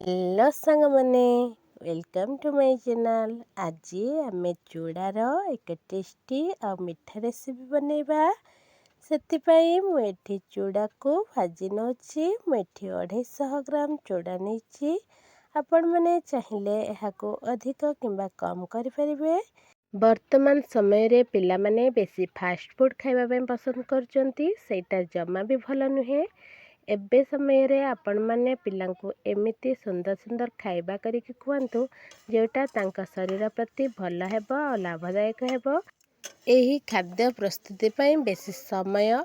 Hello सांगमाने welcome to my channel. आज आम चूड़ार एक टेस्टी और मीठा रेसिपी बनैबा। से मुझे चूड़ा को भाजी नौची। मुझे 250 ग्राम चूड़ा नहीं। आपण मैंने चाहिए यह अधिक किंबा कम करें। वर्तमान समय रे पिला माने बेसी फास्ट फूड खाइबा पसंद करचंती, सेटा जमा भी भल नुहे। एबे समय रे आपण माने पिलांको एमिति सुंदर सुंदर खाइबा करिक खुआंतु जोटा तांका शरीर प्रति भल हेबो और लाभदायक हेबो। एही खाद्य प्रस्तुति पई बेसी समय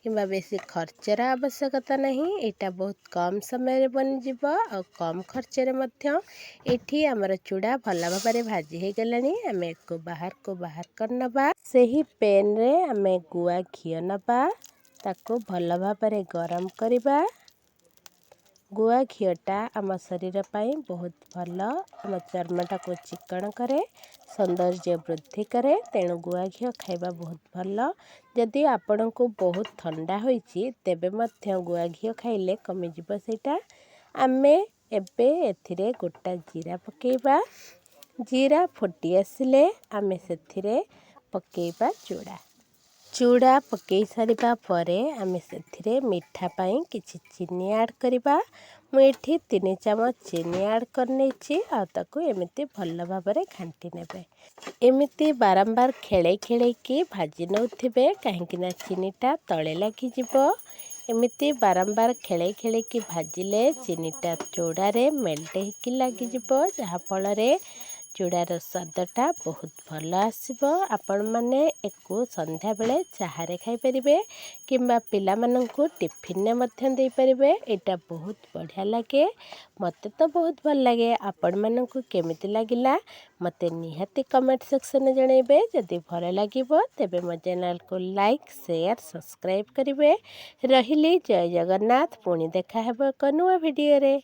किंबा बेसी खर्चर आवश्यकता नहीं। एटा बहुत कम समय रे बन जिवो और कम खर्चरे मध्य। एठी हमर चूड़ा भल भाबरे भाजी हे गलानी। आमे एको बाहर कर नबा। सेही पेन रे आमे गुआ घियो नबा, ताको भल भाबरे गरम करिबा। गुआ घियोटा आम शरीर पाई बहुत भल, आम चर्मटा को चिकन करे, सौंदर्य वृद्धि करे। तेणु गुआ घियो खाइबा बहुत भल। जदि आपण को बहुत ठंडा होइछि तेबे मध्य गुआ घियो खाइले कमिजिबो सेटा। आमे एबे एथिरे गोटा जीरा पकेइबा। जीरा फुटी आसिले आमे सेथिरे पकेइबा चूड़ा। चूड़ा पकई सारिबा परे आमे सेथिरे मीठा पाई किछि चीनी ऐड करिबा। मुझे 3 चामच चीनी ऐड करनेछि आ ताको एमिति भल भाबरे घांटी नेबे। एमिति बारंबार खेले खेले की भाजी नउथिबे, काहेकि चीनीटा तले लागी जिवो। एमिति बारंबार खेले खेले की भाजिले चीनीटा चूड़ारे मेल्ट होकी लागी जिवो, जहा फल रे चूड़ार स्वादटा बहुत भल आसिबो। आपण माने एको संध्या बेले चाहारे खाई परिबे किंबा पिला माननकु टिफिन ने मध्य देई परिबे। एटा बहुत बढ़िया लागे, मते तो बहुत भल लागे। आपण माननकु केमिति लागिला मते निहाती कमेंट सेक्शन में जणैबे। जदि भल लागिबो तेबे मो चैनल को लाइक शेयर सब्सक्राइब करिवे। रहिली जय जगन्नाथ। पुणी देखा हेबो एक नुआ वीडियो रे।